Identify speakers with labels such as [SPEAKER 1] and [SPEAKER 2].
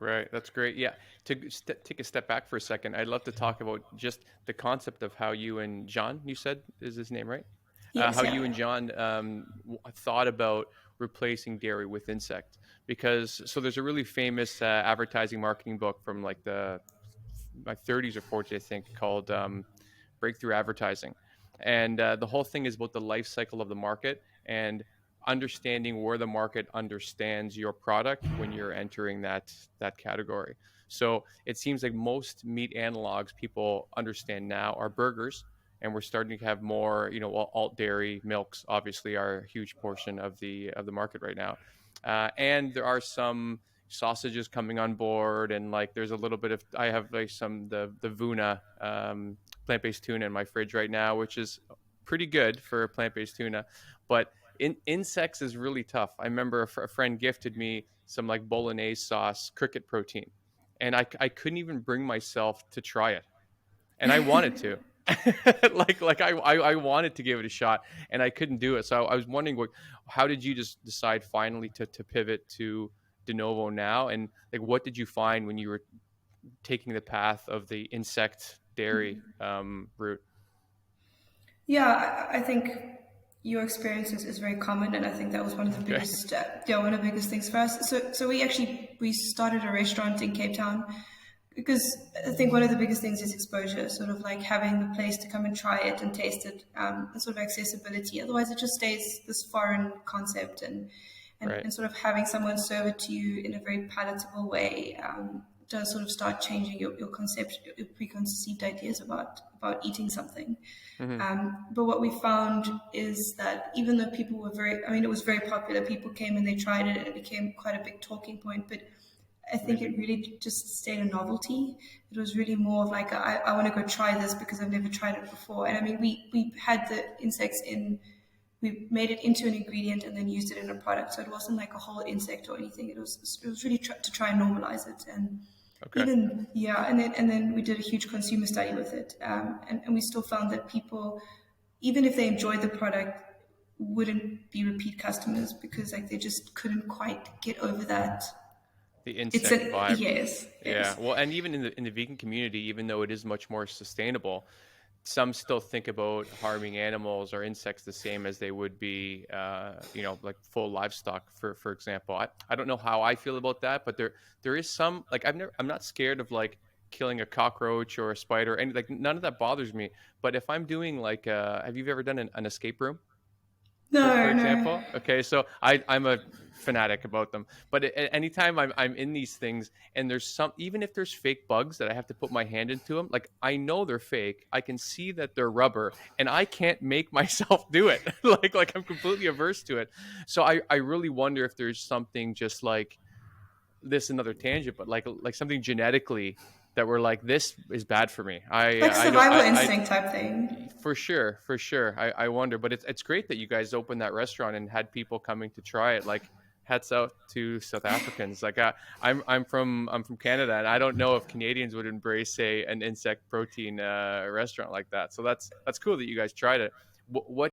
[SPEAKER 1] Right. That's great. Yeah. Take a step back for a second, I'd love to talk about just the concept of how you and John, you said is his name, right?
[SPEAKER 2] Yes,
[SPEAKER 1] How
[SPEAKER 2] yeah.
[SPEAKER 1] you and John thought about replacing dairy with insect. Because so there's a really famous advertising marketing book from like the my 30s or 40s, I think, called Breakthrough Advertising. And the whole thing is about the life cycle of the market and understanding where the market understands your product when you're entering that category. So it seems like most meat analogs people understand now are burgers, and we're starting to have more, alt dairy milks obviously are a huge portion of the market right now. And there are some sausages coming on board, and like there's a little bit of, I have like some the Vuna plant-based tuna in my fridge right now, which is pretty good for plant-based tuna. But insects is really tough. I remember a friend gifted me some like bolognese sauce cricket protein, and I couldn't even bring myself to try it, and I wanted to. I wanted to give it a shot, and I couldn't do it. So I was wondering, how did you just decide finally to pivot to de novo now, and like what did you find when you were taking the path of the insect dairy route?
[SPEAKER 2] Yeah, I think your experience is very common, and I think that was one of the
[SPEAKER 1] Okay.
[SPEAKER 2] biggest, one of the biggest things for us. So we started a restaurant in Cape Town because I think one of the biggest things is exposure, sort of like having the place to come and try it and taste it, and sort of accessibility. Otherwise, it just stays this foreign concept,
[SPEAKER 1] Right.
[SPEAKER 2] and sort of having someone serve it to you in a very palatable way does sort of start changing your concept, your preconceived ideas about eating something.
[SPEAKER 1] Hmm.
[SPEAKER 2] But what we found is that even though people were I mean, it was very popular. People came and they tried it, and it became quite a big talking point. But I think
[SPEAKER 1] Amazing.
[SPEAKER 2] it really just stayed a novelty. It was really more of like, I want to go try this because I've never tried it before. And I mean, we had the insects in, we made it into an ingredient and then used it in a product. So it wasn't like a whole insect or anything. It was really to try and normalize it. And
[SPEAKER 1] Okay.
[SPEAKER 2] even, yeah, and then we did a huge consumer study with it. And we still found that people, even if they enjoyed the product, wouldn't be repeat customers because like they just couldn't quite get over that.
[SPEAKER 1] The
[SPEAKER 2] It's
[SPEAKER 1] insect
[SPEAKER 2] a
[SPEAKER 1] vibe.
[SPEAKER 2] yes,
[SPEAKER 1] Yeah.
[SPEAKER 2] yes.
[SPEAKER 1] Well, and even in the vegan community, even though it is much more sustainable, some still think about harming animals or insects the same as they would be, like full livestock, for example. I don't know how I feel about that, but there is some, like, I'm not scared of like killing a cockroach or a spider, and like none of that bothers me. But if I'm doing like, have you ever done an escape room? For
[SPEAKER 2] No, no.
[SPEAKER 1] example. Okay, so I'm a fanatic about them, but anytime I'm in these things and there's some, even if there's fake bugs that I have to put my hand into them, like I know they're fake, I can see that they're rubber, and I can't make myself do it. Like I'm completely averse to it. So I really wonder if there's something just like this, another tangent, but like something genetically that we're like, this is bad for me.
[SPEAKER 2] Like
[SPEAKER 1] I don't
[SPEAKER 2] survival
[SPEAKER 1] I
[SPEAKER 2] instinct type thing.
[SPEAKER 1] For sure, for sure. I wonder, but it's great that you guys opened that restaurant and had people coming to try it. Like, hats out to South Africans. Like, I'm from Canada, and I don't know if Canadians would embrace an insect protein restaurant like that. So that's cool that you guys tried it. What